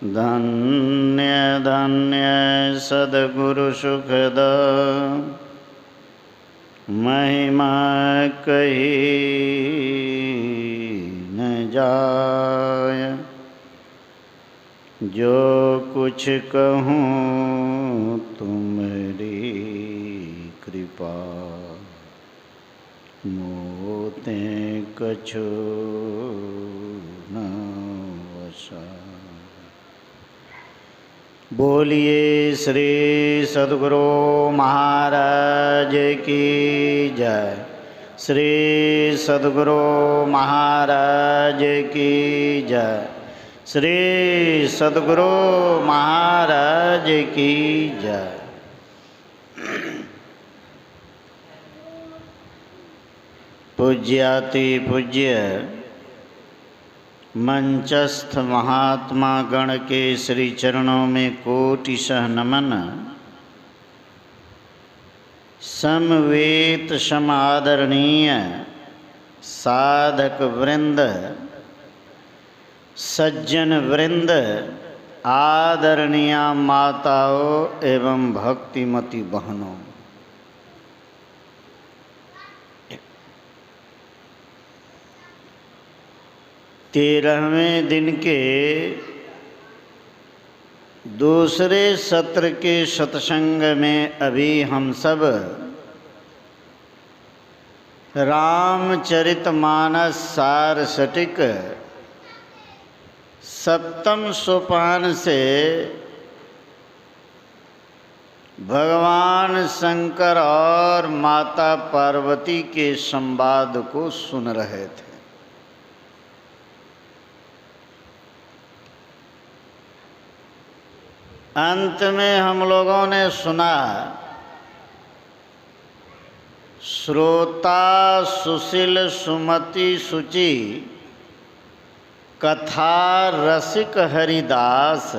धन्य धन्य सद्गुरु सुखद महिमा कही न जाय। जो कुछ कहूँ तुम्हारी कृपा, मोते कछु न वसा। बोलिए श्री सद्गुरु महाराज की जय। श्री सद्गुरु महाराज की जय। श्री सद्गुरु महाराज की जय। पूज्याति पूज्य मंचस्थ महात्मा गण के श्री चरणों में कोटिशः नमन। समवेत समादरणीय साधक वृंद, सज्जन वृंद, आदरणीय माताओं एवं भक्तिमती बहनों, तेरहवें दिन के दूसरे सत्र के सत्संग में अभी हम सब रामचरितमानस सार सटिक सप्तम सोपान से भगवान शंकर और माता पार्वती के संवाद को सुन रहे थे। अंत में हम लोगों ने सुना, श्रोता सुशील सुमति सुचि कथा रसिक हरिदास,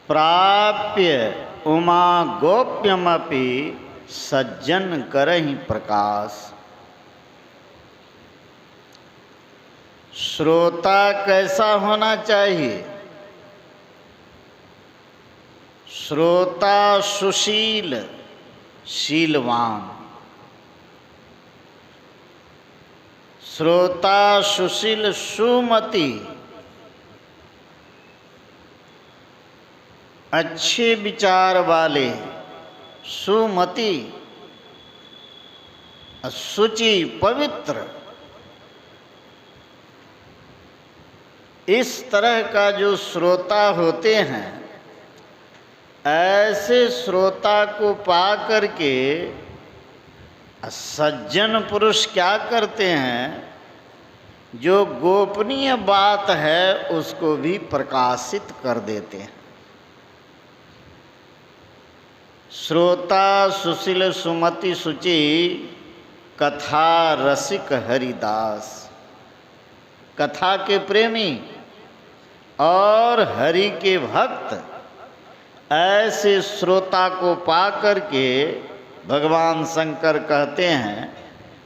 प्राप्य उमा गोप्यमपि सज्जन करहि प्रकाश। श्रोता कैसा होना चाहिए? श्रोता सुशील, शीलवान। श्रोता सुशील सुमति, अच्छे विचार वाले। सुमति शुचि, पवित्र। इस तरह का जो श्रोता होते हैं, ऐसे श्रोता को पा करके सज्जन पुरुष क्या करते हैं? जो गोपनीय बात है उसको भी प्रकाशित कर देते हैं। श्रोता सुशील सुमति सुचि कथा रसिक हरिदास। कथा के प्रेमी और हरि के भक्त, ऐसे श्रोता को पा करके भगवान शंकर कहते हैं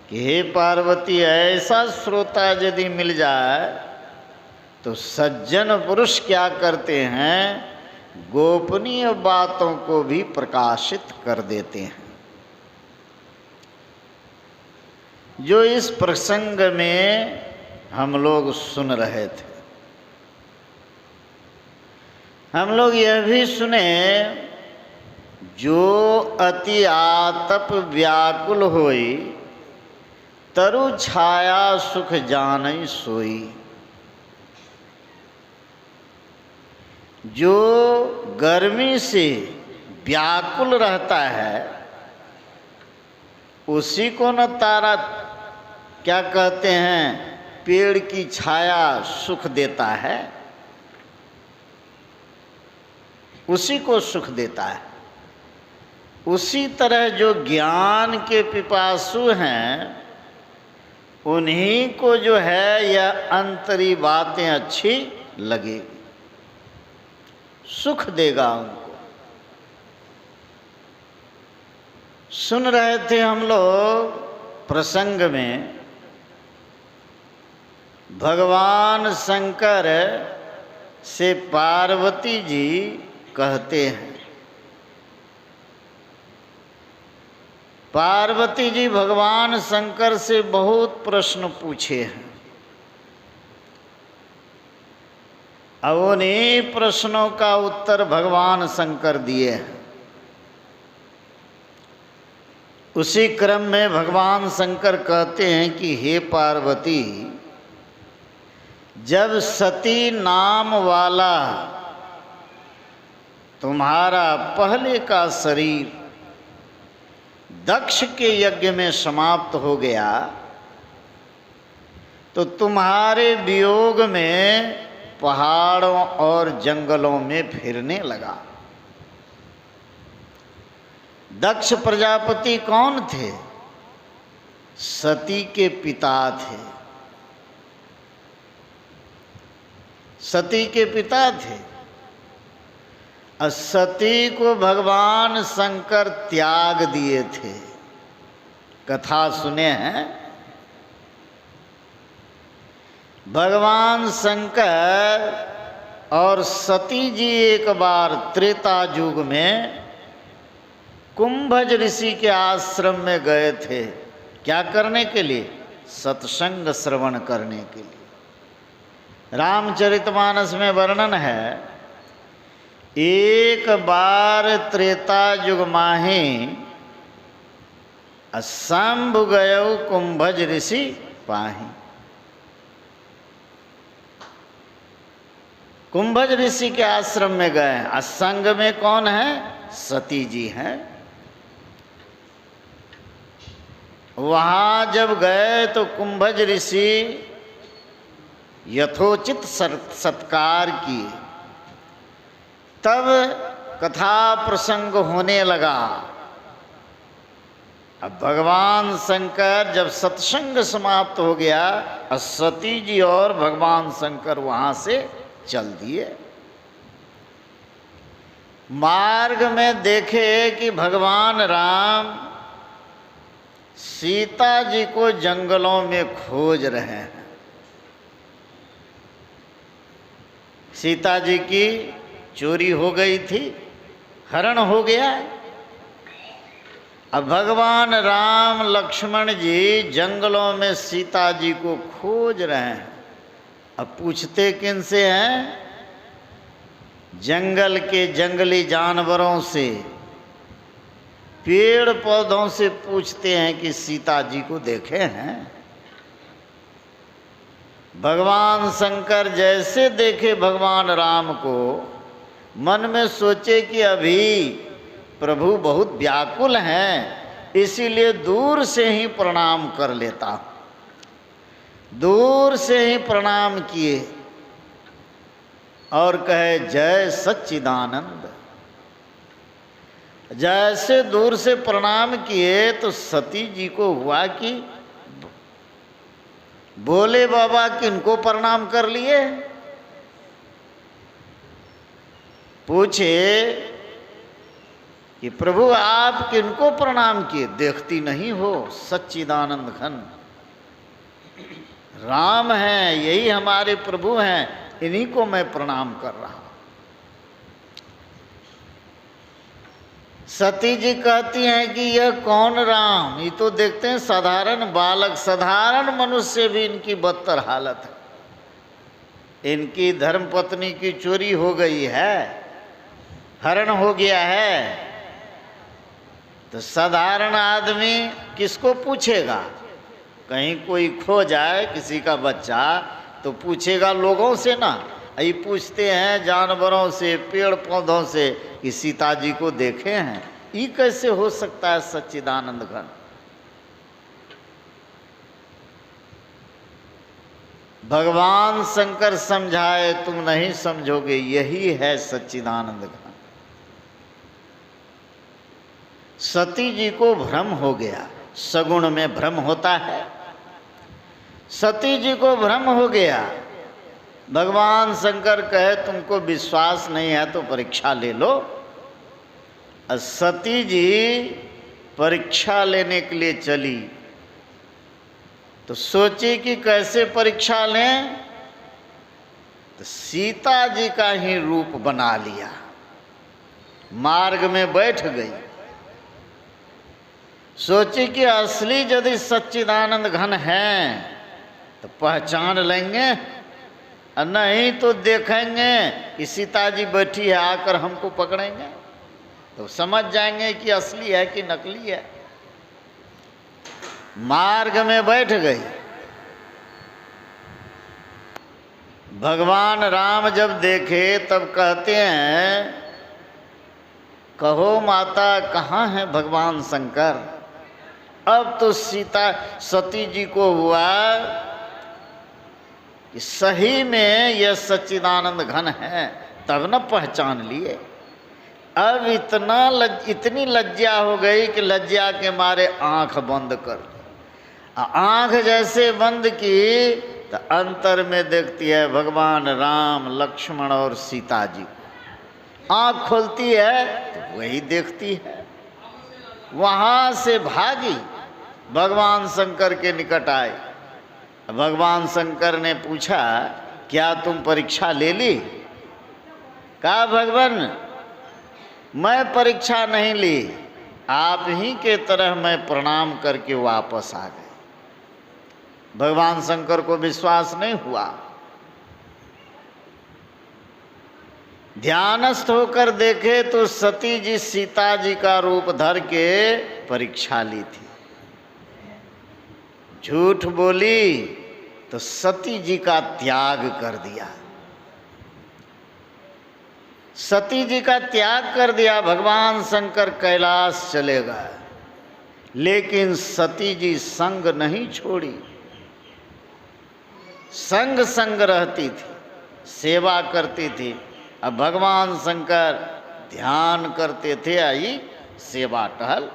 कि हे पार्वती, ऐसा श्रोता यदि मिल जाए तो सज्जन पुरुष क्या करते हैं? गोपनीय बातों को भी प्रकाशित कर देते हैं। जो इस प्रसंग में हम लोग सुन रहे थे, हम लोग यह भी सुने, जो अति आतप व्याकुल होई, तरु छाया सुख जानई सोई। जो गर्मी से व्याकुल रहता है, उसी को न तारा क्या कहते हैं? पेड़ की छाया सुख देता है, उसी को सुख देता है। उसी तरह जो ज्ञान के पिपासु हैं, उन्हीं को जो है यह अंतरी बातें अच्छी लगेगी, सुख देगा उनको। सुन रहे थे हम लोग प्रसंग में भगवान शंकर से पार्वती जी कहते हैं, पार्वती जी भगवान शंकर से बहुत प्रश्न पूछे हैं। अब उन्हीं प्रश्नों का उत्तर भगवान शंकर दिए हैं। उसी क्रम में भगवान शंकर कहते हैं कि हे पार्वती, जब सती नाम वाला तुम्हारा पहले का शरीर दक्ष के यज्ञ में समाप्त हो गया तो तुम्हारे वियोग में पहाड़ों और जंगलों में फिरने लगा। दक्ष प्रजापति कौन थे? सती के पिता थे। सती के पिता थे। और सती को भगवान शंकर त्याग दिए थे। कथा सुने हैं? भगवान शंकर और सती जी एक बार त्रेता युग में कुंभज ऋषि के आश्रम में गए थे। क्या करने के लिए? सत्संग श्रवण करने के लिए। रामचरितमानस में वर्णन है, एक बार त्रेता युग माही शंभु गयो कुंभज ऋषि पाही। कुंभज ऋषि के आश्रम में गए। असंग में कौन है? सती जी हैं। वहाँ जब गए तो कुंभज ऋषि यथोचित सत्कार किए। तब कथा प्रसंग होने लगा। अब भगवान शंकर जब सत्संग समाप्त हो गया, सती जी और भगवान शंकर वहाँ से चल दिए। मार्ग में देखे कि भगवान राम सीता जी को जंगलों में खोज रहे हैं। सीता जी की चोरी हो गई थी, हरण हो गया। अब भगवान राम लक्ष्मण जी जंगलों में सीता जी को खोज रहे हैं। अब पूछते किन से हैं? जंगल के जंगली जानवरों से, पेड़ पौधों से पूछते हैं कि सीता जी को देखे हैं। भगवान शंकर जैसे देखे भगवान राम को, मन में सोचे कि अभी प्रभु बहुत व्याकुल हैं, इसीलिए दूर से ही प्रणाम कर लेता हूँ। दूर से ही प्रणाम किए और कहे जय सच्चिदानंद। जैसे दूर से प्रणाम किए तो सती जी को हुआ कि बोले बाबा किनको प्रणाम कर लिए। पूछे कि प्रभु आप किनको प्रणाम किए? देखती नहीं हो सच्चिदानंद घन राम हैं, यही हमारे प्रभु हैं, इन्हीं को मैं प्रणाम कर रहा हूं। सती जी कहती हैं कि यह कौन राम? ये तो देखते हैं साधारण बालक, साधारण मनुष्य भी इनकी बदतर हालत है। इनकी धर्मपत्नी की चोरी हो गई है, हरण हो गया है, तो साधारण आदमी किसको पूछेगा? कहीं कोई खो जाए किसी का बच्चा तो पूछेगा लोगों से ना। ये पूछते हैं जानवरों से, पेड़ पौधों से कि सीता जी को देखे हैं। ये कैसे हो सकता है सच्चिदानंद घन? भगवान शंकर समझाए, तुम नहीं समझोगे, यही है सच्चिदानंद घन। सती जी को भ्रम हो गया। सगुण में भ्रम होता है। सती जी को भ्रम हो गया। भगवान शंकर कहे तुमको विश्वास नहीं है तो परीक्षा ले लो। सती जी परीक्षा लेने के लिए चली। तो सोची कि कैसे परीक्षा लें, तो सीता जी का ही रूप बना लिया, मार्ग में बैठ गई। सोची कि असली यदि सच्चिदानंद घन है तो पहचान लेंगे, और नहीं तो देखेंगे कि सीता जी बैठी है, आकर हमको पकड़ेंगे, तो समझ जाएंगे कि असली है कि नकली है। मार्ग में बैठ गई। भगवान राम जब देखे तब कहते हैं, कहो माता कहाँ है भगवान शंकर। अब तो सीता सती जी को हुआ कि सही में यह सच्चिदानंद घन है, तब न पहचान लिए। अब इतनी लज्जा हो गई कि लज्जा के मारे आंख बंद कर ली। आंख जैसे बंद की तो अंतर में देखती है भगवान राम, लक्ष्मण और सीता जी को। आंख खोलती है तो वही देखती है। वहाँ से भागी, भगवान शंकर के निकट आए। भगवान शंकर ने पूछा, क्या तुम परीक्षा ले ली? कहा, भगवान मैं परीक्षा नहीं ली, आप ही के तरह मैं प्रणाम करके वापस आ गए। भगवान शंकर को विश्वास नहीं हुआ। ध्यानस्थ होकर देखे तो सती जी सीता जी का रूप धर के परीक्षा ली थी। झूठ बोली तो सती जी का त्याग कर दिया। सती जी का त्याग कर दिया। भगवान शंकर कैलाश चले गए, लेकिन सती जी संग नहीं छोड़ी। संग संग रहती थी, सेवा करती थी। अब भगवान शंकर ध्यान करते थे, आई सेवा टहल।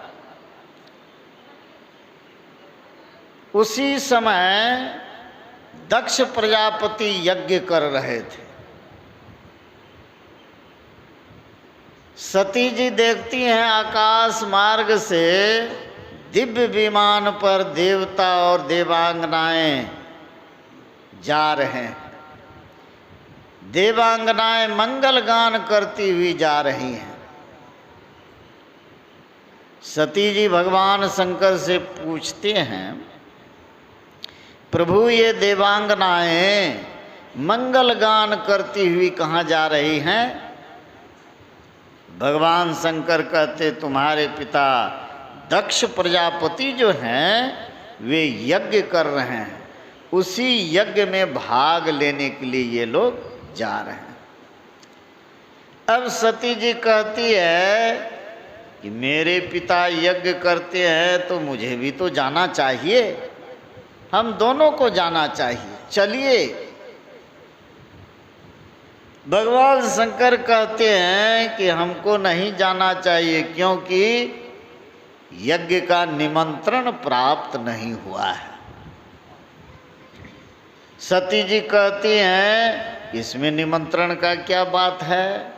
उसी समय दक्ष प्रजापति यज्ञ कर रहे थे। सती जी देखती हैं आकाश मार्ग से दिव्य विमान पर देवता और देवांगनाएं जा रहे हैं। देवांगनाएं मंगल गान करती हुई जा रही हैं। सती जी भगवान शंकर से पूछते हैं, प्रभु ये देवांगनाएं मंगल गान करती हुई कहाँ जा रही हैं? भगवान शंकर कहते, तुम्हारे पिता दक्ष प्रजापति जो हैं वे यज्ञ कर रहे हैं, उसी यज्ञ में भाग लेने के लिए ये लोग जा रहे हैं। अब सती जी कहती है कि मेरे पिता यज्ञ करते हैं तो मुझे भी तो जाना चाहिए, हम दोनों को जाना चाहिए, चलिए। भगवान शंकर कहते हैं कि हमको नहीं जाना चाहिए, क्योंकि यज्ञ का निमंत्रण प्राप्त नहीं हुआ है। सती जी कहती हैं, इसमें निमंत्रण का क्या बात है?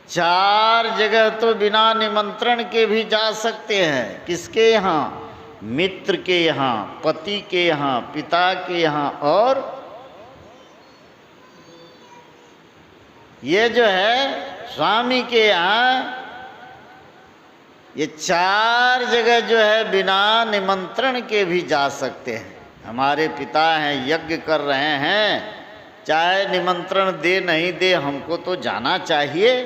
4 जगह तो बिना निमंत्रण के भी जा सकते हैं। किसके यहाँ? मित्र के यहाँ, पति के यहाँ, पिता के यहाँ, और ये जो है स्वामी के यहाँ। ये 4 जगह जो है बिना निमंत्रण के भी जा सकते हैं। हमारे पिता हैं, यज्ञ कर रहे हैं, चाहे निमंत्रण दे नहीं दे हमको तो जाना चाहिए।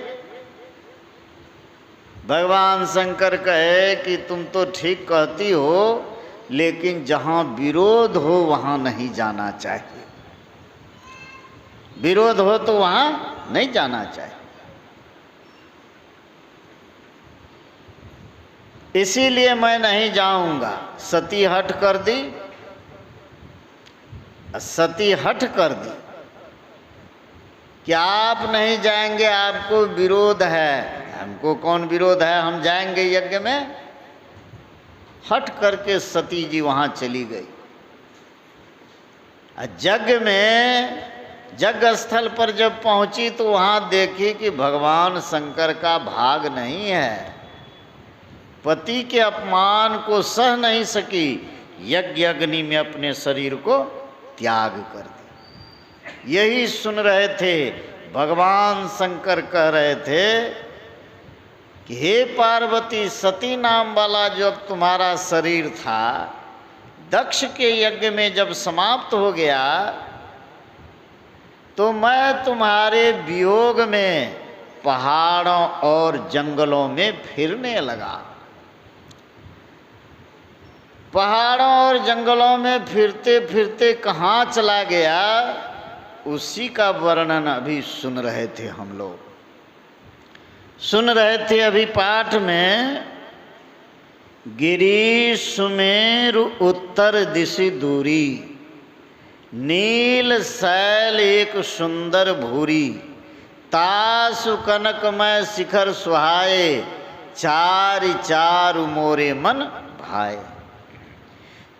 भगवान शंकर कहे कि तुम तो ठीक कहती हो, लेकिन जहाँ विरोध हो वहाँ नहीं जाना चाहिए। विरोध हो तो वहाँ नहीं जाना चाहिए। इसीलिए मैं नहीं जाऊंगा। सती हठ कर दी। सती हठ कर दी कि आप नहीं जाएंगे, आपको विरोध है। हमको कौन विरोध है, हम जाएंगे यज्ञ में। हट करके सती जी वहाँ चली गई। यज्ञ में यज्ञ स्थल पर जब पहुंची तो वहाँ देखी कि भगवान शंकर का भाग नहीं है। पति के अपमान को सह नहीं सकी, यज्ञ अग्नि में अपने शरीर को त्याग कर दिया। यही सुन रहे थे भगवान शंकर, कह रहे थे कि हे पार्वती, सती नाम वाला जो अब तुम्हारा शरीर था, दक्ष के यज्ञ में जब समाप्त हो गया तो मैं तुम्हारे वियोग में पहाड़ों और जंगलों में फिरने लगा। पहाड़ों और जंगलों में फिरते फिरते कहाँ चला गया, उसी का वर्णन अभी सुन रहे थे हम लोग। सुन रहे थे अभी पाठ में, गिरी सुमेरु उत्तर दिशि दूरी, नील शैल एक सुंदर भूरी, तासु कनकमय शिखर सुहाए, चारि चारु मोरे मन भाए।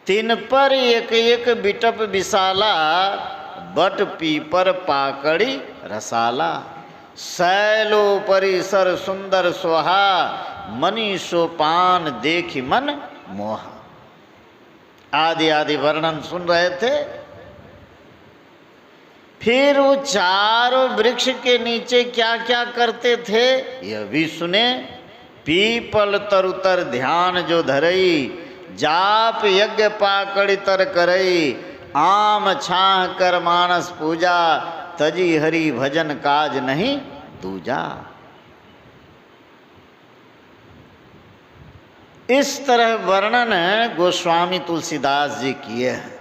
तिन पर एक एक बिटप विशाला, बट पीपर पाकड़ी रसाला, शैलो परिसर सुंदर सोहा, मनी सोपान देखि मन मोहा। आदि आदि वर्णन सुन रहे थे। फिर वो चारों वृक्ष के नीचे क्या क्या करते थे यह भी सुने। पीपल तरुतर ध्यान जो धरई, जाप यज्ञ पाकड़ी तर करई, आम छाह कर मानस पूजा, तजी हरि भजन काज नहीं दूजा। इस तरह वर्णन गोस्वामी तुलसीदास जी किए हैं।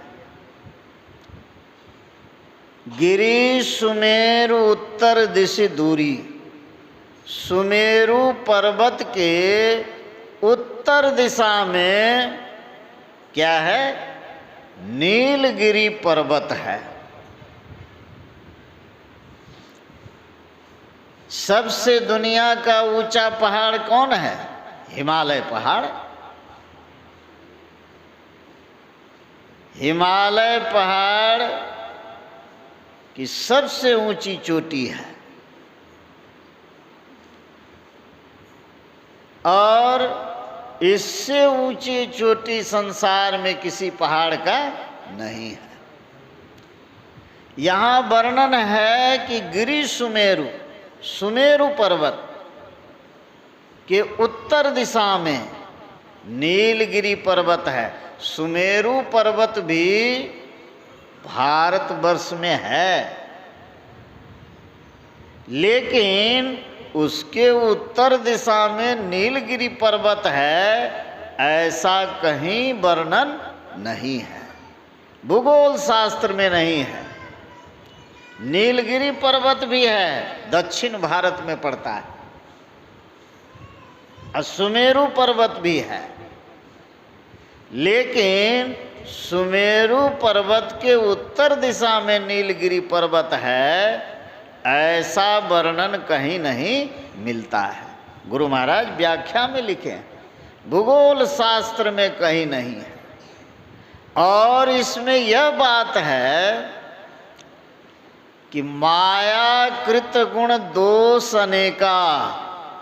गिरी सुमेरु उत्तर दिशि दूरी, सुमेरु पर्वत के उत्तर दिशा में क्या है, नीलगिरी पर्वत है। सबसे दुनिया का ऊंचा पहाड़ कौन है, हिमालय पहाड़। हिमालय पहाड़ की सबसे ऊंची चोटी है और इससे ऊंची चोटी संसार में किसी पहाड़ का नहीं है। यहाँ वर्णन है कि गिरी सुमेरु, सुमेरु पर्वत के उत्तर दिशा में नीलगिरी पर्वत है। सुमेरु पर्वत भी भारतवर्ष में है, लेकिन उसके उत्तर दिशा में नीलगिरी पर्वत है, ऐसा कहीं वर्णन नहीं है, भूगोल शास्त्र में नहीं है। नीलगिरी पर्वत भी है, दक्षिण भारत में पड़ता है, और सुमेरु पर्वत भी है, लेकिन सुमेरु पर्वत के उत्तर दिशा में नीलगिरी पर्वत है, ऐसा वर्णन कहीं नहीं मिलता है। गुरु महाराज व्याख्या में लिखे, भूगोल शास्त्र में कहीं नहीं है। और इसमें यह बात है कि माया कृत गुण दोष अनेका,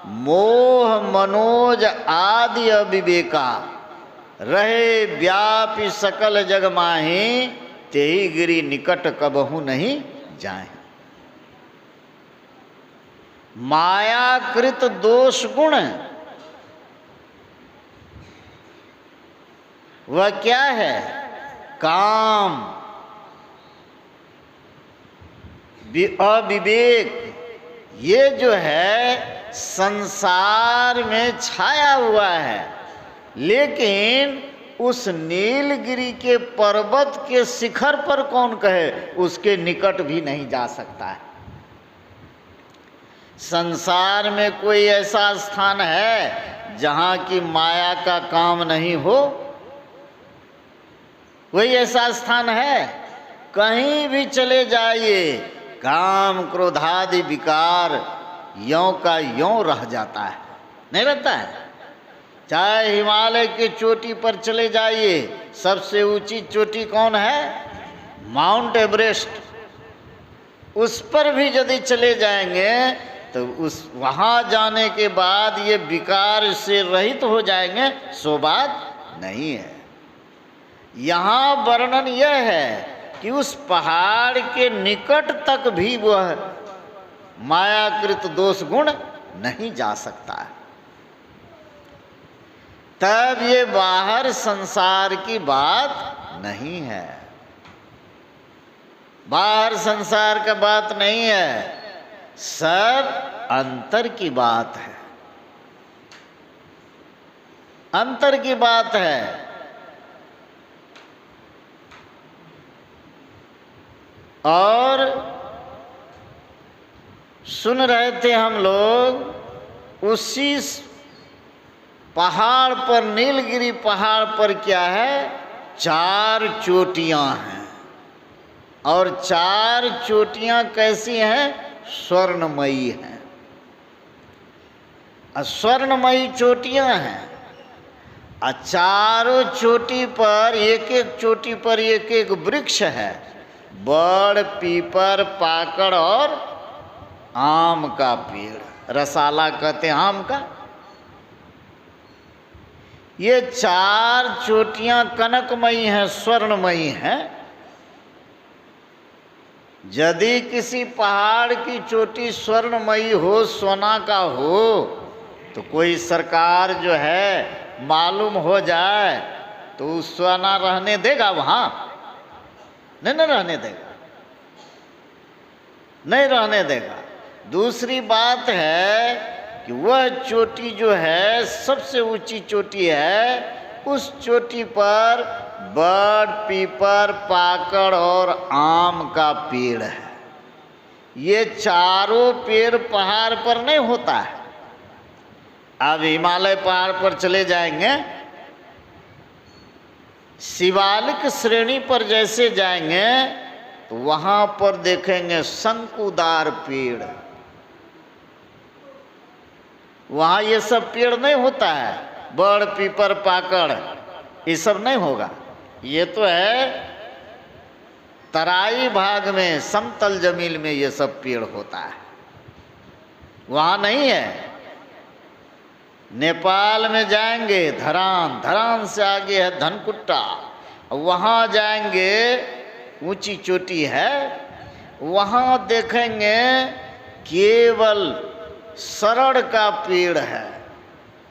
मोह मनोज आदि अविवेका, रहे व्यापी सकल जग माही, तेहि गिरि निकट कबहु नहीं जाए। मायाकृत दोष गुण वह क्या है, काम, अविवेक, ये जो है संसार में छाया हुआ है। लेकिन उस नीलगिरी के पर्वत के शिखर पर कौन कहे, उसके निकट भी नहीं जा सकता है। संसार में कोई ऐसा स्थान है जहाँ की माया का काम नहीं हो? कोई ऐसा स्थान है? कहीं भी चले जाइए, काम क्रोधादि विकार यों का यों रह जाता है, नहीं रहता है। चाहे हिमालय के चोटी पर चले जाइए, सबसे ऊंची चोटी कौन है? Mount Everest. उस पर भी यदि चले जाएंगे तो उस वहाँ जाने के बाद ये विकार से रहित हो जाएंगे, सो बात नहीं है। यहाँ वर्णन यह है कि उस पहाड़ के निकट तक भी वह मायाकृत दोष गुण नहीं जा सकता है। तब ये बाहर संसार की बात नहीं है, बाहर संसार का बात नहीं है, सब अंतर की बात है, अंतर की बात है। और सुन रहे थे हम लोग, उसी पहाड़ पर, नीलगिरी पहाड़ पर क्या है, 4 चोटियां हैं। और 4 चोटियां कैसी हैं, स्वर्णमयी हैं, स्वर्णमयी चोटियां हैं। और चारों चोटी पर, एक एक चोटी पर एक एक वृक्ष है, बड़, पीपर, पाकड़ और आम का पेड़, रसाला कहते हैं आम का। ये 4 चोटियां कनकमयी हैं, स्वर्णमयी हैं। यदि किसी पहाड़ की चोटी स्वर्णमयी हो, सोना का हो, तो कोई सरकार जो है मालूम हो जाए तो सोना रहने देगा वहाँ? नहीं न रहने देगा, नहीं रहने देगा। दूसरी बात है कि वह चोटी जो है सबसे ऊंची चोटी है, उस चोटी पर बड़, पीपर, पाकड़ और आम का पेड़ है। ये चारों पेड़ पहाड़ पर नहीं होता है। अब हिमालय पहाड़ पर चले जाएंगे, शिवालिक श्रेणी पर जैसे जाएंगे तो वहां पर देखेंगे शंकुदार पेड़। वहां ये सब पेड़ नहीं होता है, बड़, पीपर, पाकड़, ये सब नहीं होगा। ये तो है तराई भाग में, समतल जमीन में ये सब पेड़ होता है, वहां नहीं है। नेपाल में जाएंगे, धरान, धरान से आगे है धनकुट्टा, वहाँ जाएंगे, ऊंची चोटी है, वहाँ देखेंगे केवल सरड़ का पेड़ है,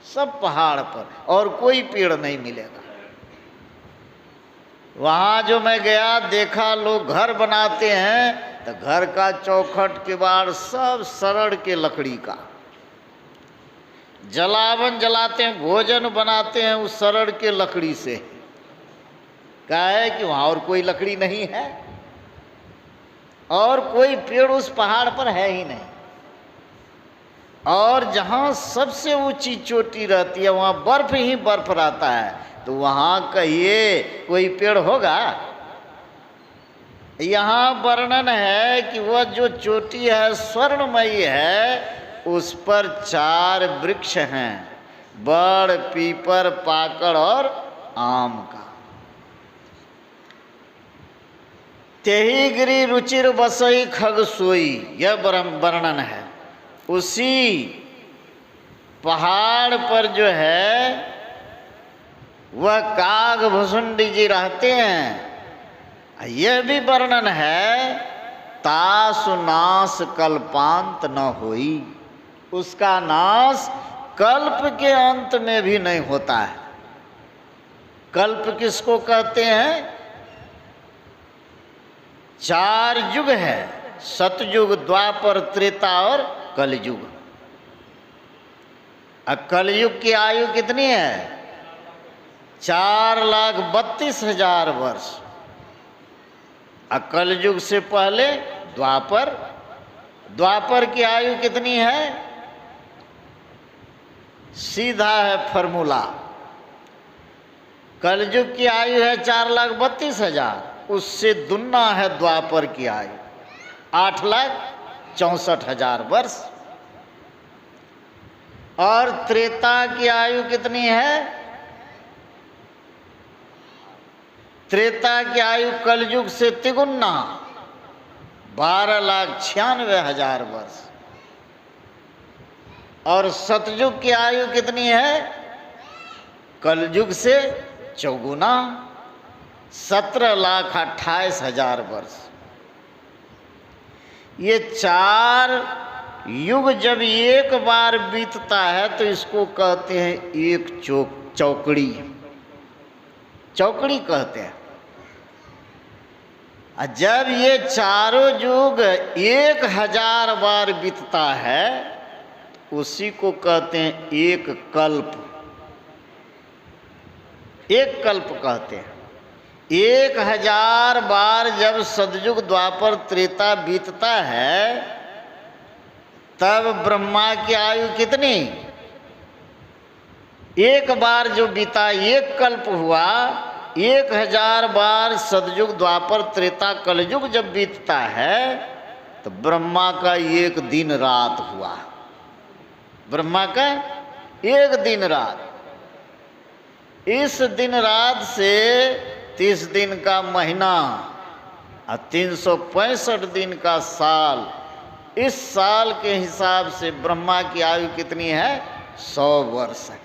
सब पहाड़ पर, और कोई पेड़ नहीं मिलेगा। वहाँ जो मैं गया देखा, लोग घर बनाते हैं तो घर का चौखट किवाड़ सब सरड़ के लकड़ी का, जलावन जलाते हैं, भोजन बनाते हैं उस सरड़ के लकड़ी से। क्या है कि वहाँ और कोई लकड़ी नहीं है, और कोई पेड़ उस पहाड़ पर है ही नहीं। और जहाँ सबसे ऊंची चोटी रहती है वहाँ बर्फ ही बर्फ रहता है, तो वहाँ कहिए कोई पेड़ होगा? यहाँ वर्णन है कि वह जो चोटी है स्वर्णमयी है, उस पर 4 वृक्ष हैं, बड़, पीपर, पाकड़ और आम का। तेहि गिरि रुचिर बसई खग सोई, यह वर्णन है। उसी पहाड़ पर जो है वह काग भुसुंडी जी रहते हैं। यह भी वर्णन है, तासु नाश कल्पांत न होई, उसका नाश कल्प के अंत में भी नहीं होता है। कल्प किसको कहते हैं? 4 युग है, सतयुग, द्वापर, त्रेता और कलयुग। अब कलयुग की आयु कितनी है? 4,32,000 वर्ष। कलयुग से पहले द्वापर, द्वापर की आयु कितनी है? सीधा है फॉर्मूला, कलयुग की आयु है 4,32,000, उससे दुगना है द्वापर की आयु, 8,64,000 वर्ष। और त्रेता की आयु कितनी है? त्रेता की आयु कलयुग से तिगुना, 12,96,000 वर्ष। और सतयुग की आयु कितनी है? कलयुग से चौगुना, 17,28,000 वर्ष। ये 4 युग जब एक बार बीतता है तो इसको कहते हैं एक चौकड़ी, चौकड़ी कहते हैं। और जब ये चारों युग 1000 बार बीतता है उसी को कहते हैं एक कल्प, एक कल्प कहते हैं। 1000 बार जब सतयुग द्वापर त्रेता बीतता है तब ब्रह्मा की आयु कितनी? एक बार जो बीता एक कल्प हुआ। 1000 बार सतयुग द्वापर त्रेता कलयुग जब बीतता है तो ब्रह्मा का एक दिन रात हुआ। ब्रह्मा का एक दिन रात। इस दिन रात से 30 दिन का महीना और 365 दिन का साल। इस साल के हिसाब से ब्रह्मा की आयु कितनी है? 100 वर्ष है।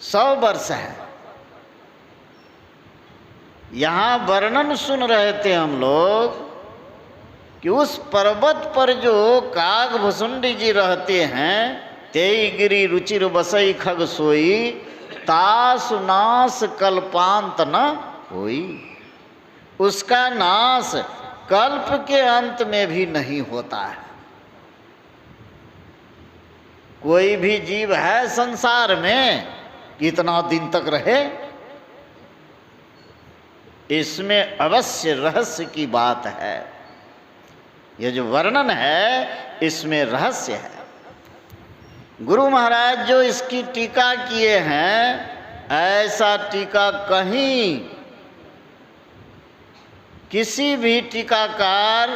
100 वर्ष है। यहाँ वर्णन सुन रहे थे हम लोग कि उस पर्वत पर जो कागभुसुंडी जी रहते हैं, तेई गिरि रुचिर बसई खग सोई, तासु नाश कल्पांत न होई। उसका नाश कल्प के अंत में भी नहीं होता है। कोई भी जीव है संसार में कितना दिन तक रहे? इसमें अवश्य रहस्य की बात है। यह जो वर्णन है इसमें रहस्य है। गुरु महाराज जो इसकी टीका किए हैं ऐसा टीका कहीं किसी भी टीकाकार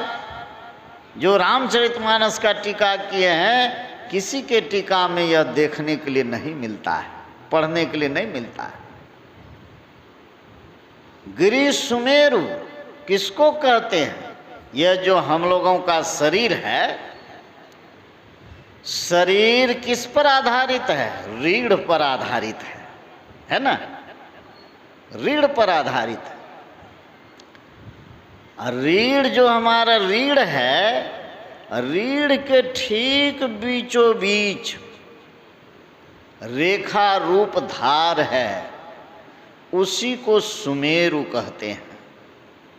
जो रामचरितमानस का टीका किए हैं किसी के टीका में यह देखने के लिए नहीं मिलता है, पढ़ने के लिए नहीं मिलता है। गिरि सुमेरु किसको कहते हैं? यह जो हम लोगों का शरीर है, शरीर किस पर आधारित है? रीढ़ पर आधारित है ना? रीढ़ पर आधारित है। रीढ़ जो हमारा रीढ़ है, रीढ़ के ठीक बीचों बीच रेखा रूप धार है, उसी को सुमेरु कहते हैं।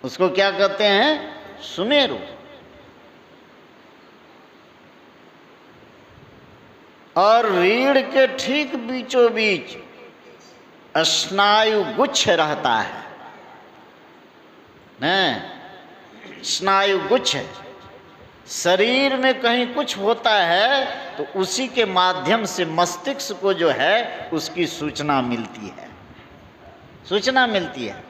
उसको क्या कहते हैं? सुमेरु। और रीढ़ के ठीक बीचों बीच स्नायु गुच्छ रहता है न? स्नायु गुच्छ। शरीर में कहीं कुछ होता है तो उसी के माध्यम से मस्तिष्क को जो है उसकी सूचना मिलती है, सूचना मिलती है।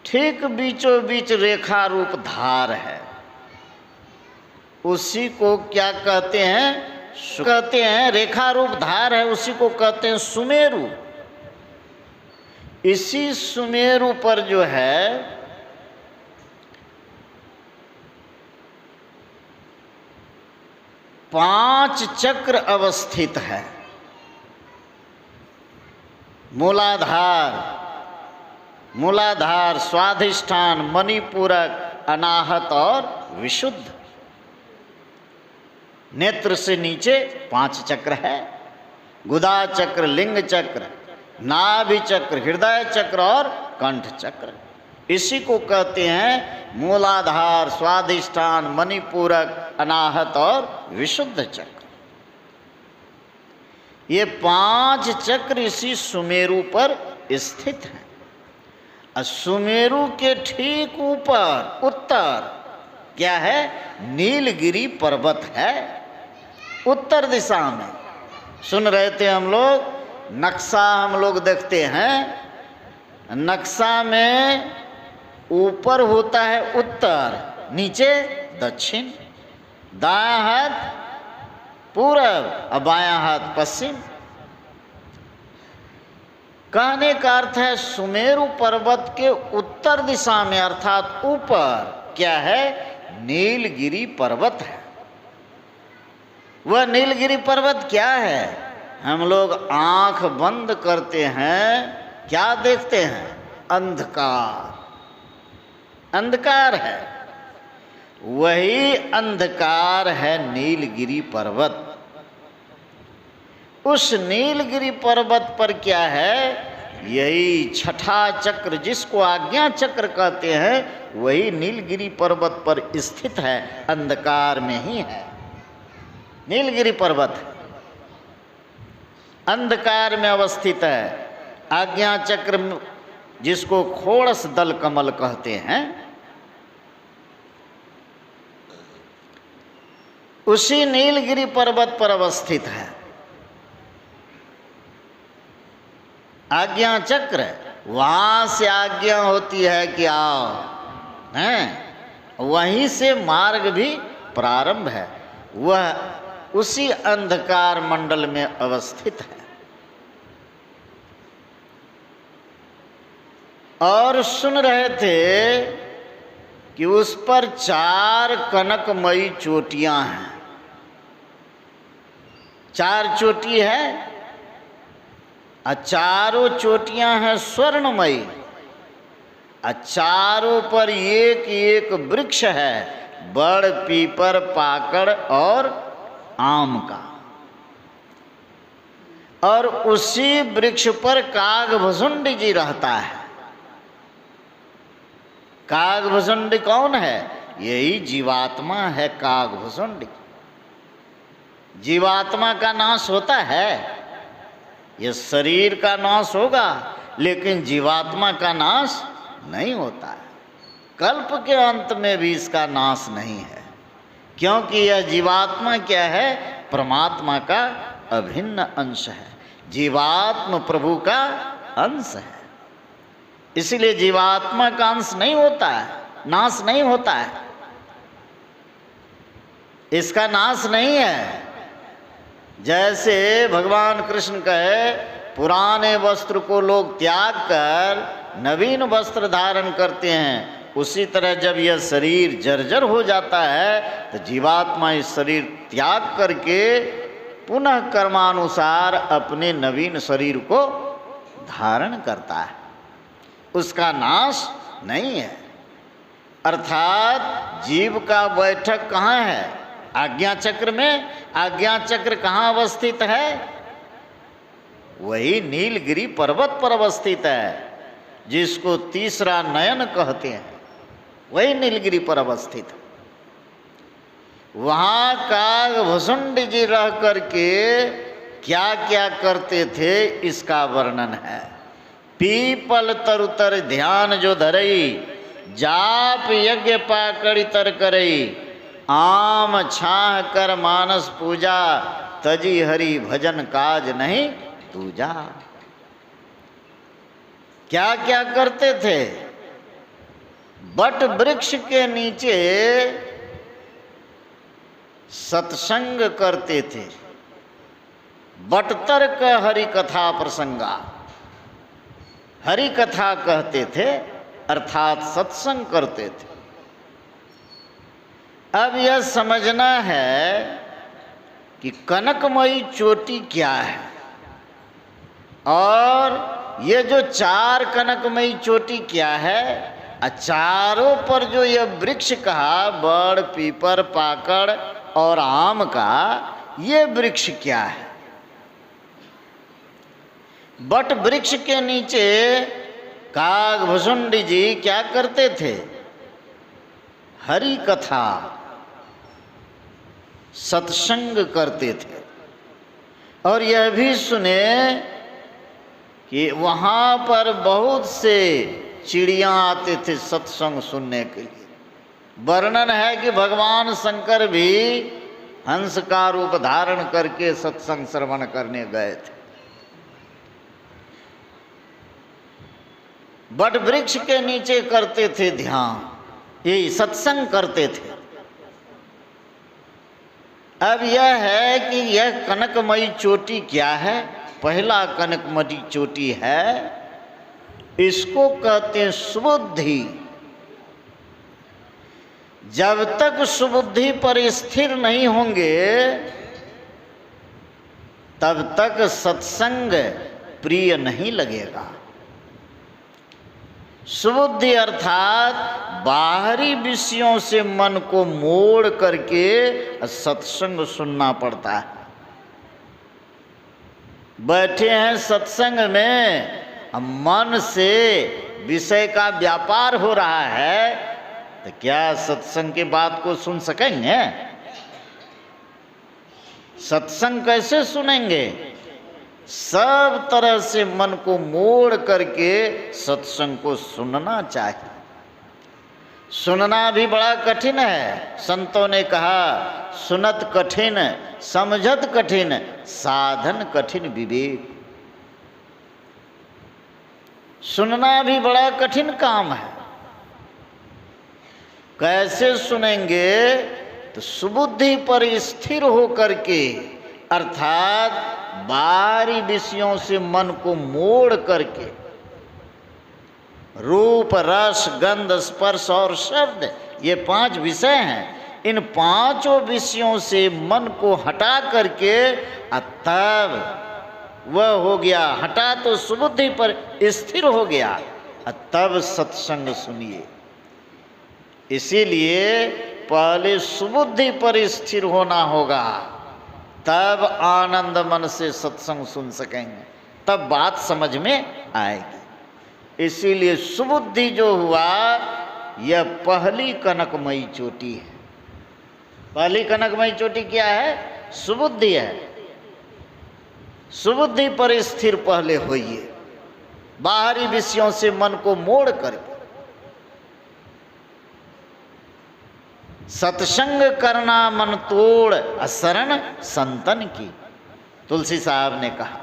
ठीक बीचों बीच रेखा रूप धार है, उसी को क्या कहते हैं? कहते हैं रेखा रूप धार है, उसी को कहते हैं सुमेरु। इसी सुमेरु पर जो है पांच चक्र अवस्थित है। मूलाधार, मूलाधार, स्वाधिष्ठान, मणिपूरक, अनाहत और विशुद्ध। नेत्र से नीचे 5 चक्र है। गुदा चक्र, लिंग चक्र, नाभि चक्र, हृदय चक्र और कंठ चक्र। इसी को कहते हैं मूलाधार, स्वाधिष्ठान, मणिपूरक, अनाहत और विशुद्ध चक्र। ये 5 चक्र इसी सुमेरु पर स्थित हैं। और सुमेरु के ठीक ऊपर उत्तर क्या है? नीलगिरी पर्वत है, उत्तर दिशा में। सुन रहे थे हम लोग, नक्शा हम लोग देखते हैं, नक्शा में ऊपर होता है उत्तर, नीचे दक्षिण, दायां हाथ पूरब और बायां हाथ पश्चिम। कहने का अर्थ है सुमेरु पर्वत के उत्तर दिशा में अर्थात ऊपर क्या है? नीलगिरी पर्वत है। वह नीलगिरी पर्वत क्या है? हम लोग आंख बंद करते हैं, क्या देखते हैं? अंधकार। अंधकार है, वही अंधकार है नीलगिरी पर्वत। उस नीलगिरी पर्वत पर क्या है? यही छठा चक्र, जिसको आज्ञा चक्र कहते हैं, वही नीलगिरी पर्वत पर स्थित है, अंधकार में ही है। नीलगिरी पर्वत अंधकार में अवस्थित है। आज्ञा चक्र जिसको खोड़स दल कमल कहते हैं, उसी नीलगिरी पर्वत पर अवस्थित है आज्ञा चक्र। वहां से आज्ञा होती है कि आओ, हैं? वहीं से मार्ग भी प्रारंभ है। वह उसी अंधकार मंडल में अवस्थित है। और सुन रहे थे कि उस पर 4 कनकमयी चोटियां हैं। 4 चोटी है और चारों चोटियां हैं स्वर्णमयी, और चारों पर एक एक वृक्ष है, बड़, पीपर, पाकड़ और आम का। और उसी वृक्ष पर कागभुसुंडी जी रहता है। कागभुसुंडी कौन है? यही जीवात्मा है कागभुसुंडी। जीवात्मा का नाश होता है, ये शरीर का नाश होगा, लेकिन जीवात्मा का नाश नहीं होता है। कल्प के अंत में भी इसका नाश नहीं है, क्योंकि यह जीवात्मा क्या है? परमात्मा का अभिन्न अंश है, जीवात्मा प्रभु का अंश है। इसलिए जीवात्मा का अंश नहीं होता है, नाश नहीं होता है, इसका नाश नहीं है। जैसे भगवान कृष्ण कहे, पुराने वस्त्र को लोग त्याग कर नवीन वस्त्र धारण करते हैं, उसी तरह जब यह शरीर जर्जर हो जाता है तो जीवात्मा इस शरीर त्याग करके पुनः कर्मानुसार अपने नवीन शरीर को धारण करता है, उसका नाश नहीं है। अर्थात जीव का बैठक कहाँ है? आज्ञा चक्र में। आज्ञा चक्र कहाँ अवस्थित है? वही नीलगिरी पर्वत पर अवस्थित है, जिसको तीसरा नयन कहते हैं, वही नीलगिरी पर अवस्थित है। वहाँ कागभुसुंडी जी रह करके क्या क्या करते थे, इसका वर्णन है। पीपल तरुतर ध्यान जो धरई, जाप यज्ञ पाकड़ी तर करई, आम छाह कर मानस पूजा, तजी हरि भजन काज नहीं दूजा। क्या क्या करते थे? बट वृक्ष के नीचे सत्संग करते थे। बटतर का हरि कथा प्रसंगा, हरि कथा कहते थे, अर्थात सत्संग करते थे। अब यह समझना है कि कनकमयी चोटी क्या है, और ये जो 4 कनकमयी चोटी क्या है, चारों पर जो यह वृक्ष कहा, बड़, पीपर, पाकड़ और आम का, ये वृक्ष क्या है? बट वृक्ष के नीचे कागभुसुंडी जी क्या करते थे? हरि कथा, सत्संग करते थे। और यह भी सुने कि वहाँ पर बहुत से चिड़ियाँ आते थे सत्संग सुनने के लिए। वर्णन है कि भगवान शंकर भी हंस का रूप धारण करके सत्संग श्रवण करने गए थे। बट वृक्ष के नीचे करते थे ध्यान, यही सत्संग करते थे। अब यह है कि यह कनकमयी चोटी क्या है? पहला कनकमयी चोटी है, इसको कहते हैं सुबुद्धि। जब तक सुबुद्धि पर स्थिर नहीं होंगे, तब तक सत्संग प्रिय नहीं लगेगा। सुबुद्धि अर्थात बाहरी विषयों से मन को मोड़ करके सत्संग सुनना पड़ता है। बैठे हैं सत्संग में, मन से विषय का व्यापार हो रहा है, तो क्या सत्संग की बात को सुन सकेंगे? सत्संग कैसे सुनेंगे? सब तरह से मन को मोड़ करके सत्संग को सुनना चाहिए। सुनना भी बड़ा कठिन है। संतों ने कहा, सुनत कठिन समझत कठिन, साधन कठिन विवेक। सुनना भी बड़ा कठिन काम है। कैसे सुनेंगे? तो सुबुद्धि पर स्थिर होकर के, अर्थात बाहरी विषयों से मन को मोड़ करके, रूप रस गंध स्पर्श और शब्द, ये 5 विषय हैं। इन 5 विषयों से मन को हटा करके तब वह हो गया, हटा तो सुबुद्धि पर स्थिर हो गया, तब सत्संग सुनिए। इसीलिए पहले सुबुद्धि पर स्थिर होना होगा, तब आनंद मन से सत्संग सुन सकेंगे, तब बात समझ में आएगी। इसीलिए सुबुद्धि जो हुआ, यह पहली कनकमयी चोटी है। पहली कनकमयी चोटी क्या है? सुबुद्धि है। सुबुद्धि पर स्थिर पहले होइए, बाहरी विषयों से मन को मोड़ करके। सत्संग करना मन तोड़, शरण संतन की, तुलसी साहब ने कहा।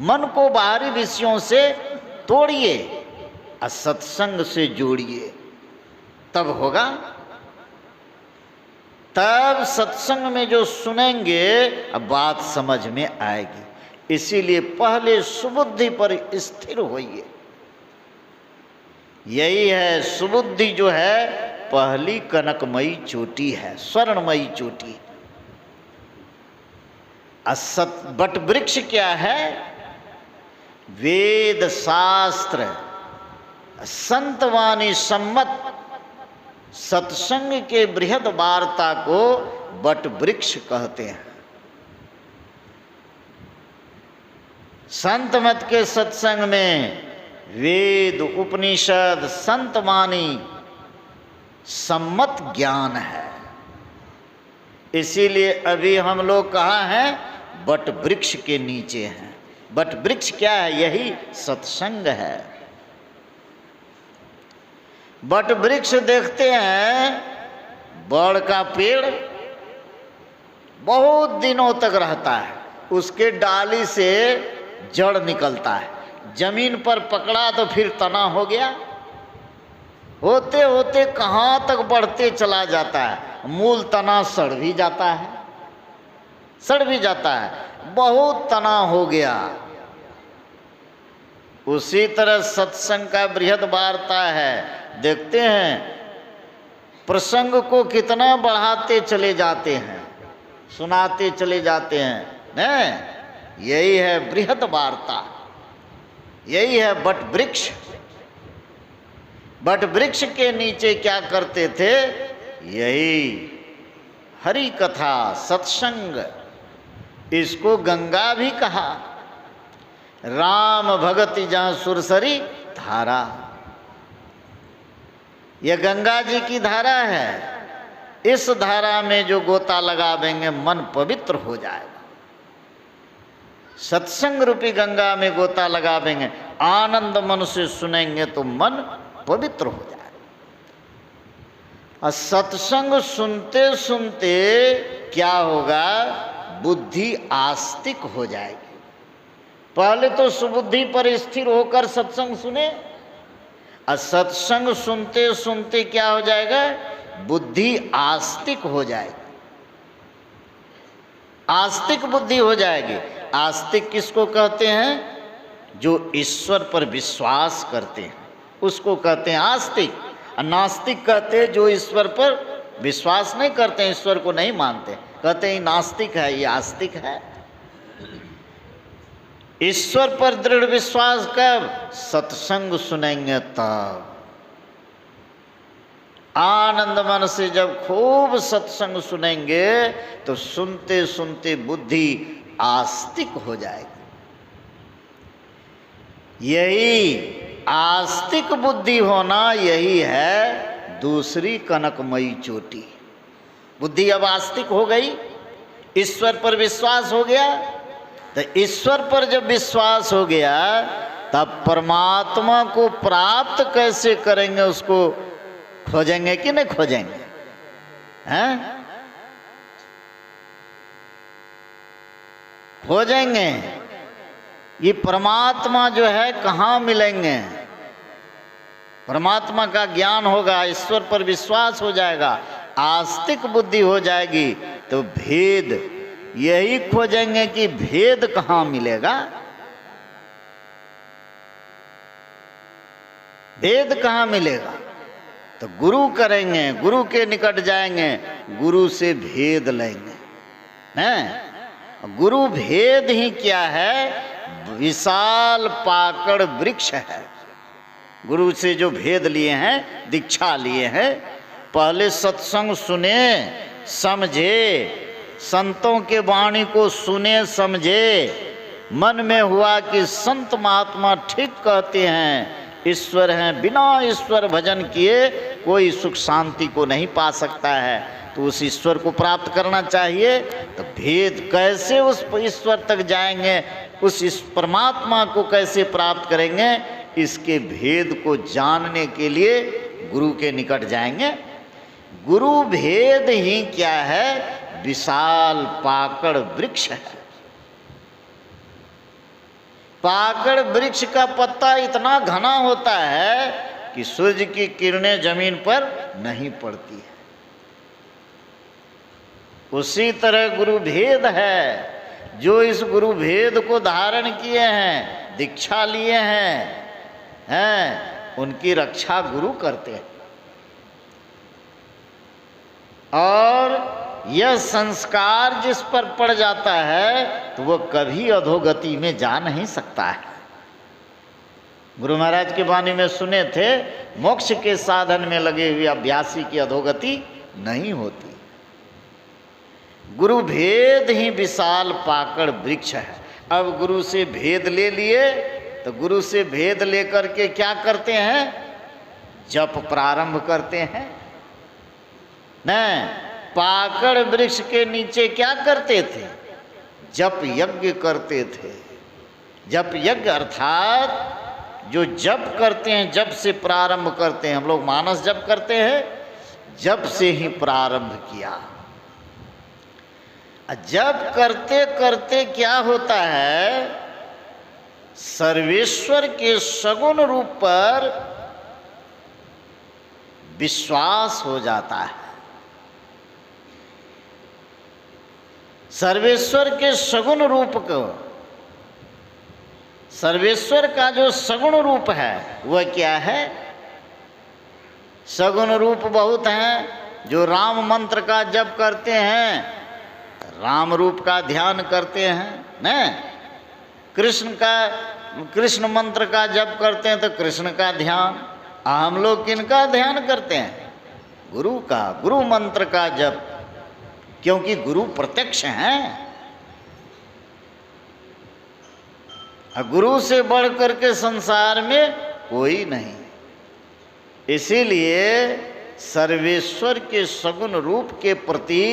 मन को बाहरी विषयों से तोड़िए और सत्संग से जोड़िए, तब होगा। तब सत्संग में जो सुनेंगे अब बात समझ में आएगी। इसीलिए पहले सुबुद्धि पर स्थिर होइए। यही है सुबुद्धि जो है, पहली कनकमयी चोटी है, स्वर्णमयी चोटी। असत बट वृक्ष क्या है? वेद शास्त्र संतवाणी सम्मत सत्संग के बृहद वार्ता को बट वृक्ष कहते हैं। संत मत के सत्संग में वेद उपनिषद संतवाणी सम्मत ज्ञान है। इसीलिए अभी हम लोग कहाँ हैं? बट वृक्ष के नीचे हैं। बट वृक्ष क्या है? यही सत्संग है। बट वृक्ष देखते हैं, बड़ का पेड़ बहुत दिनों तक रहता है, उसके डाली से जड़ निकलता है, जमीन पर पकड़ा तो फिर तना हो गया, होते होते कहाँ तक बढ़ते चला जाता है, मूल तना सड़ भी जाता है, सड़ भी जाता है, बहुत तना हो गया। उसी तरह सत्संग का बृहद वार्ता है। देखते हैं प्रसंग को कितना बढ़ाते चले जाते हैं, सुनाते चले जाते हैं, नहीं? यही है बृहद वार्ता, यही है बट वृक्ष। बट वृक्ष के नीचे क्या करते थे? यही हरि कथा सत्संग, इसको गंगा भी कहा। राम भगति जहाँ सुरसरी धारा, यह गंगा जी की धारा है। इस धारा में जो गोता लगावेंगे मन पवित्र हो जाएगा। सत्संग रूपी गंगा में गोता लगावेंगे, आनंद मन से सुनेंगे तो मन पवित्र हो जाएगा। और सत्संग सुनते सुनते क्या होगा? बुद्धि आस्तिक हो जाएगी। पहले तो सुबुद्धि पर स्थिर होकर सत्संग सुने, और सत्संग सुनते सुनते क्या हो जाएगा? बुद्धि आस्तिक हो जाएगी, आस्तिक बुद्धि हो जाएगी। आस्तिक किसको कहते हैं? जो ईश्वर पर विश्वास करते हैं उसको कहते हैं आस्तिक। और नास्तिक कहते हैं जो ईश्वर पर विश्वास नहीं करते, ईश्वर को नहीं मानते, कहते हैं नास्तिक है, ये आस्तिक है। ईश्वर पर दृढ़ विश्वास कब? सत्संग सुनेंगे तब। आनंद मन से जब खूब सत्संग सुनेंगे तो सुनते सुनते बुद्धि आस्तिक हो जाएगी। यही आस्तिक बुद्धि होना, यही है दूसरी कनकमयी चोटी। बुद्धि अब आस्तिक हो गई, ईश्वर पर विश्वास हो गया। तो ईश्वर पर जब विश्वास हो गया तब परमात्मा को प्राप्त कैसे करेंगे, उसको खोजेंगे कि नहीं खोजेंगे? हैं? खोजेंगे। ये परमात्मा जो है कहाँ मिलेंगे? परमात्मा का ज्ञान होगा, ईश्वर पर विश्वास हो जाएगा, आस्तिक बुद्धि हो जाएगी, तो भेद यही खोजेंगे कि भेद कहाँ मिलेगा, भेद कहाँ मिलेगा। तो गुरु करेंगे, गुरु के निकट जाएंगे, गुरु से भेद लेंगे। हैं? गुरु भेद ही क्या है? विशाल पाकड़ वृक्ष है। गुरु से जो भेद लिए हैं, दीक्षा लिए हैं, पहले सत्संग सुने समझे, संतों के वाणी को सुने समझे, मन में हुआ कि संत महात्मा ठीक कहते हैं, ईश्वर हैं, बिना ईश्वर भजन किए कोई सुख शांति को नहीं पा सकता है, तो उस ईश्वर को प्राप्त करना चाहिए। तो भेद कैसे उस ईश्वर तक जाएंगे, उस परमात्मा को कैसे प्राप्त करेंगे, इसके भेद को जानने के लिए गुरु के निकट जाएंगे। गुरु भेद ही क्या है? विशाल पाकड़ वृक्ष है। पाकड़ वृक्ष का पत्ता इतना घना होता है कि सूर्य की किरणें जमीन पर नहीं पड़ती है। उसी तरह गुरु भेद है। जो इस गुरु भेद को धारण किए हैं, दीक्षा लिए हैं, उनकी रक्षा गुरु करते हैं। और यह संस्कार जिस पर पड़ जाता है तो वो कभी अधोगति में जा नहीं सकता है। गुरु महाराज की वाणी में सुने थे, मोक्ष के साधन में लगे हुए अभ्यासी की अधोगति नहीं होती। गुरु भेद ही विशाल पाकड़ वृक्ष है। अब गुरु से भेद ले लिए तो गुरु से भेद लेकर के क्या करते हैं? जप प्रारंभ करते हैं। नहीं, पाकड़ वृक्ष के नीचे क्या करते थे? जप यज्ञ करते थे। जप यज्ञ अर्थात जो जप करते हैं, जप से प्रारंभ करते हैं। हम लोग मानस जप करते हैं, जप से ही प्रारंभ किया। जप करते करते क्या होता है? सर्वेश्वर के सगुण रूप पर विश्वास हो जाता है। सर्वेश्वर के सगुण रूप को, सर्वेश्वर का जो सगुण रूप है वह क्या है? सगुण रूप बहुत हैं। जो राम मंत्र का जप करते हैं, राम रूप का ध्यान करते हैं न। कृष्ण मंत्र का जप करते हैं तो कृष्ण का ध्यान। हम लोग किनका ध्यान करते हैं? गुरु का, गुरु मंत्र का जप, क्योंकि गुरु प्रत्यक्ष हैं। गुरु से बढ़ करके संसार में कोई नहीं। इसीलिए सर्वेश्वर के सगुण रूप के प्रति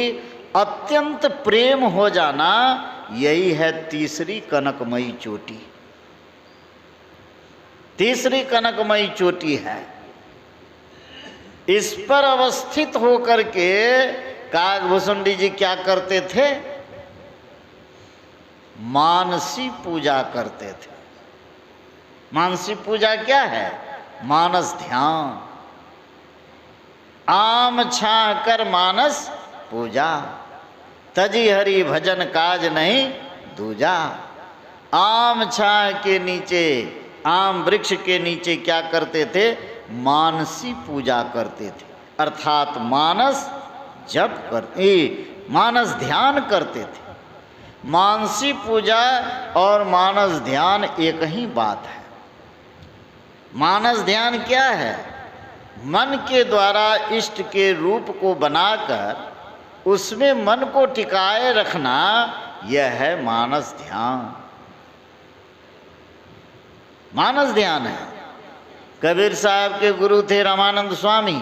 अत्यंत प्रेम हो जाना, यही है तीसरी कनकमयी चोटी। तीसरी कनकमयी चोटी है। इस पर अवस्थित होकर के काकभूषुंडी जी क्या करते थे? मानसी पूजा करते थे। मानसी पूजा क्या है? मानस ध्यान। आम छां कर मानस पूजा, तजी हरि भजन काज नहीं दूजा। आम छां के नीचे, आम वृक्ष के नीचे क्या करते थे? मानसी पूजा करते थे। अर्थात मानस जप करते, मानस ध्यान करते थे। मानसी पूजा और मानस ध्यान एक ही बात है। मानस ध्यान क्या है? मन के द्वारा इष्ट के रूप को बनाकर उसमें मन को टिकाए रखना, यह है मानस ध्यान। मानस ध्यान है। कबीर साहब के गुरु थे रामानंद स्वामी।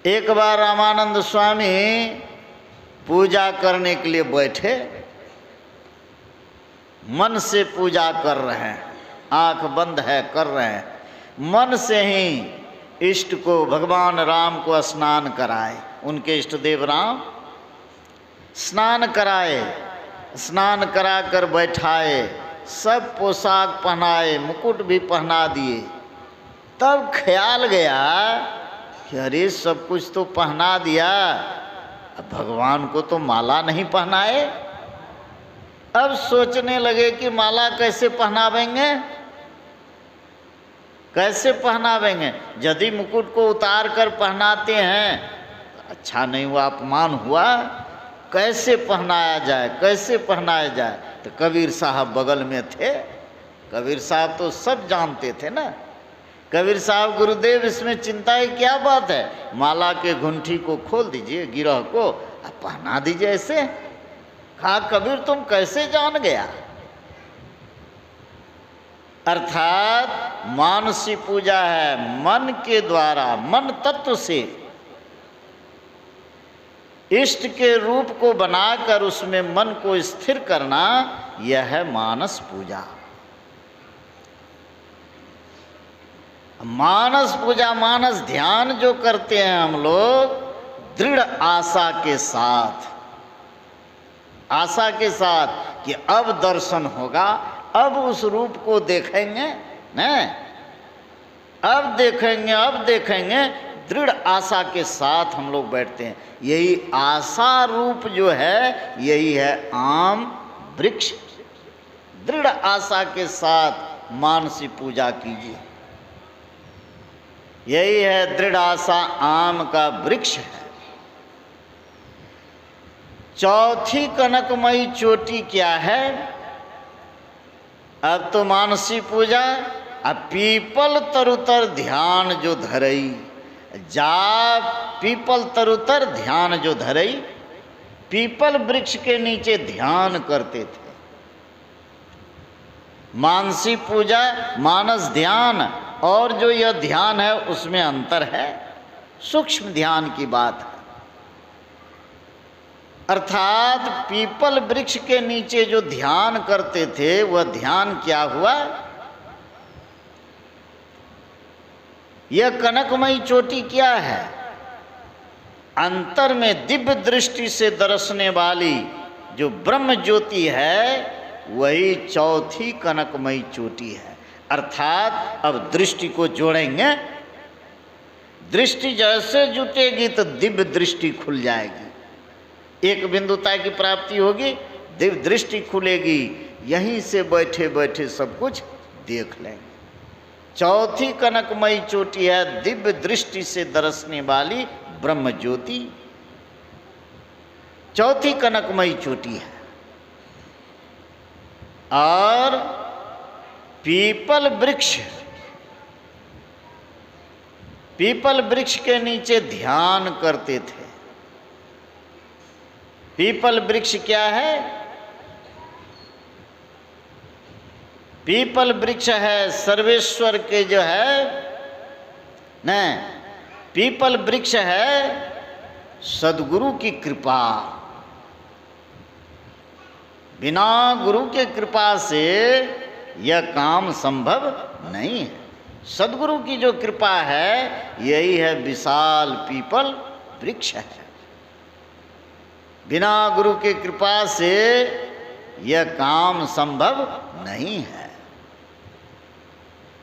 एक बार रामानंद स्वामी पूजा करने के लिए बैठे, मन से पूजा कर रहे हैं, आंख बंद है कर रहे हैं, मन से ही इष्ट को, भगवान राम को स्नान कराए। उनके इष्ट देव राम स्नान कराए, स्नान कराकर बैठाए, सब पोशाक पहनाए, मुकुट भी पहना दिए। तब ख्याल गया कि अरे सब कुछ तो पहना दिया, अब भगवान को तो माला नहीं पहनाए। अब सोचने लगे कि माला कैसे पहनावेंगे, कैसे पहनावेंगे। यदि मुकुट को उतार कर पहनाते हैं तो अच्छा नहीं हुआ, अपमान हुआ, कैसे पहनाया जाए, कैसे पहनाया जाए। तो कबीर साहब बगल में थे। कबीर साहब तो सब जानते थे ना। कबीर साहब, गुरुदेव इसमें चिंता की क्या बात है, माला के घुंठी को खोल दीजिए, गिरह को अब पहना दीजिए ऐसे। कहा कबीर तुम कैसे जान गया? अर्थात मानसी पूजा है, मन के द्वारा, मन तत्व से इष्ट के रूप को बनाकर उसमें मन को स्थिर करना, यह है मानस पूजा। मानस पूजा, मानस ध्यान जो करते हैं हम लोग दृढ़ आशा के साथ, आशा के साथ कि अब दर्शन होगा, अब उस रूप को देखेंगे न, अब देखेंगे, अब देखेंगे, दृढ़ आशा के साथ हम लोग बैठते हैं। यही आशा रूप जो है, यही है आम वृक्ष। दृढ़ आशा के साथ मानसी पूजा कीजिए। यही है दृढ़ आशा आम का वृक्ष है। चौथी कनकमयी चोटी क्या है? अब तो मानसी पूजा, अब पीपल तरुतर ध्यान जो धरई, जा पीपल तरुतर ध्यान जो धरई, पीपल वृक्ष के नीचे ध्यान करते थे। मानसी पूजा, मानस ध्यान और जो यह ध्यान है उसमें अंतर है, सूक्ष्म ध्यान की बात है। अर्थात पीपल वृक्ष के नीचे जो ध्यान करते थे, वह ध्यान क्या हुआ? यह कनकमयी चोटी क्या है? अंतर में दिव्य दृष्टि से दर्शने वाली जो ब्रह्म ज्योति है, वही चौथी कनकमयी चोटी है। अर्थात अब दृष्टि को जोड़ेंगे, दृष्टि जैसे जुटेगी तो दिव्य दृष्टि खुल जाएगी, एक बिंदुता की प्राप्ति होगी, दिव्य दृष्टि खुलेगी, यहीं से बैठे बैठे सब कुछ देख लेंगे। चौथी कनकमयी चोटी है दिव्य दृष्टि से दर्शने वाली ब्रह्म ज्योति, चौथी कनकमयी चोटी है। और पीपल वृक्ष, पीपल वृक्ष के नीचे ध्यान करते थे। पीपल वृक्ष क्या है? पीपल वृक्ष है सर्वेश्वर के जो है न, पीपल वृक्ष है सद्गुरु की कृपा। बिना गुरु के कृपा से यह काम संभव नहीं है। सद्गुरु की जो कृपा है, यही है विशाल पीपल वृक्ष है। बिना गुरु के कृपा से यह काम संभव नहीं है।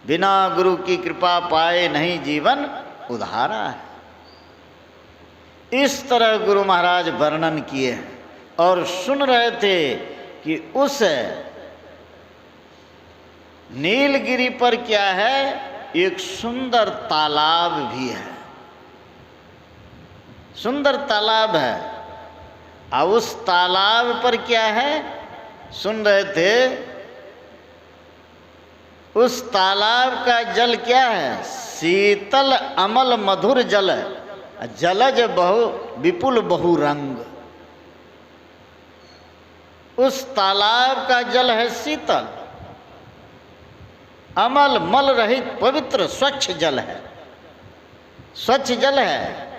बिना गुरु की कृपा पाए नहीं जीवन उधारा है। इस तरह गुरु महाराज वर्णन किए हैं और सुन रहे थे कि उस नीलगिरी पर क्या है, एक सुंदर तालाब भी है, सुंदर तालाब है। अब उस तालाब पर क्या है, सुन रहे थे, उस तालाब का जल क्या है, शीतल अमल मधुर जल, जलज बहु विपुल बहुरंग। उस तालाब का जल है शीतल, अमल मल रहित पवित्र स्वच्छ जल है, स्वच्छ जल है,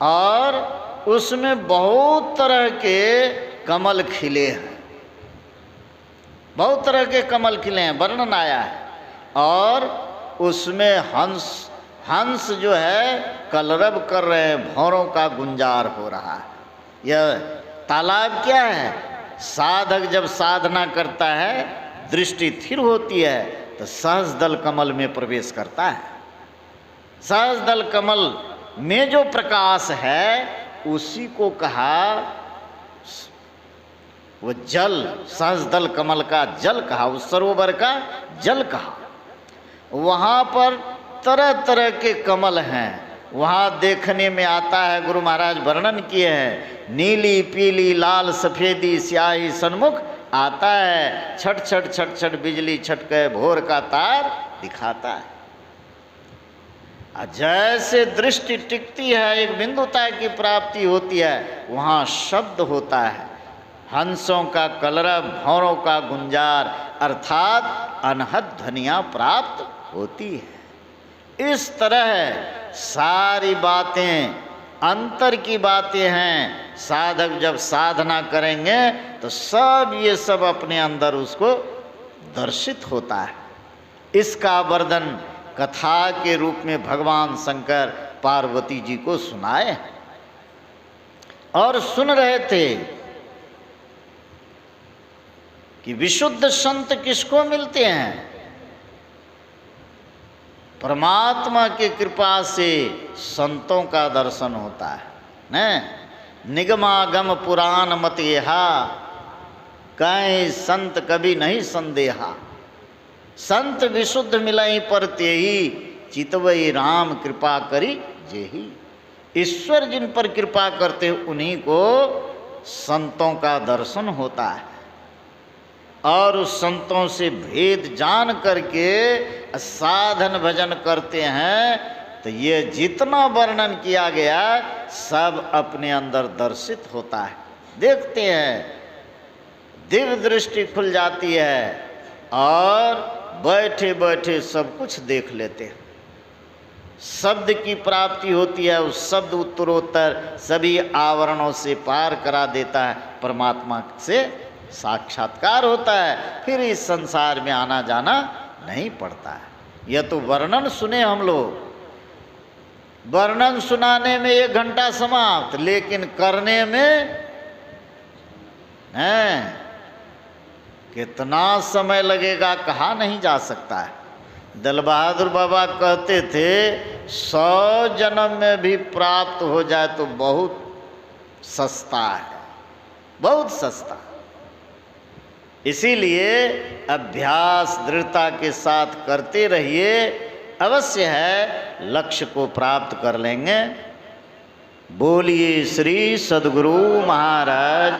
और उसमें बहुत तरह के कमल खिले हैं, बहुत तरह के कमल खिले हैं, वर्णन आया है। और उसमें हंस, हंस जो है कलरव कर रहे हैं, भौरों का गुंजार हो रहा है। यह तालाब क्या है, साधक जब साधना करता है, दृष्टि स्थिर होती है, तो सहस्रदल कमल में प्रवेश करता है। सहस्रदल कमल में जो प्रकाश है उसी को कहा, वो जल, सहस्रदल कमल का जल कहा, उस सरोवर का जल कहा। वहाँ पर तरह तरह के कमल हैं, वहाँ देखने में आता है, गुरु महाराज वर्णन किए हैं, नीली पीली लाल सफ़ेदी स्याही सन्मुख आता है, छट छट छट छट बिजली छटके भोर का तार दिखाता है। जैसे दृष्टि टिकती है, एक बिंदुता की प्राप्ति होती है, वहाँ शब्द होता है, हंसों का कलरव, भौरों का गुंजार, अर्थात अनहद ध्वनियाँ प्राप्त होती है। इस तरह सारी बातें अंतर की बातें हैं। साधक जब साधना करेंगे तो सब ये सब अपने अंदर उसको दर्शित होता है। इसका वर्णन कथा के रूप में भगवान शंकर पार्वती जी को सुनाए और सुन रहे थे कि विशुद्ध संत किसको मिलते हैं, परमात्मा की कृपा से संतों का दर्शन होता है न। निगमागम पुराण मत येहा, कहीं संत कभी नहीं संदेहा। संत विशुद्ध मिलई पर तेही, चितवई राम कृपा करी जेही। ईश्वर जिन पर कृपा करते उन्हीं को संतों का दर्शन होता है। और उस संतों से भेद जान करके साधन भजन करते हैं, तो ये जितना वर्णन किया गया सब अपने अंदर दर्शित होता है। देखते हैं, दिव्य दृष्टि खुल जाती है और बैठे बैठे सब कुछ देख लेते हैं। शब्द की प्राप्ति होती है, उस शब्द उत्तरोत्तर सभी आवरणों से पार करा देता है, परमात्मा से साक्षात्कार होता है, फिर इस संसार में आना जाना नहीं पड़ता है। यह तो वर्णन सुने हम लोग, वर्णन सुनाने में 1 घंटा समाप्त, लेकिन करने में है कितना समय लगेगा कहा नहीं जा सकता है। दल बहादुर बाबा कहते थे 100 जन्म में भी प्राप्त हो जाए तो बहुत सस्ता है, बहुत सस्ता। इसीलिए अभ्यास दृढ़ता के साथ करते रहिए, अवश्य है लक्ष्य को प्राप्त कर लेंगे। बोलिए श्री सद्गुरु महाराज।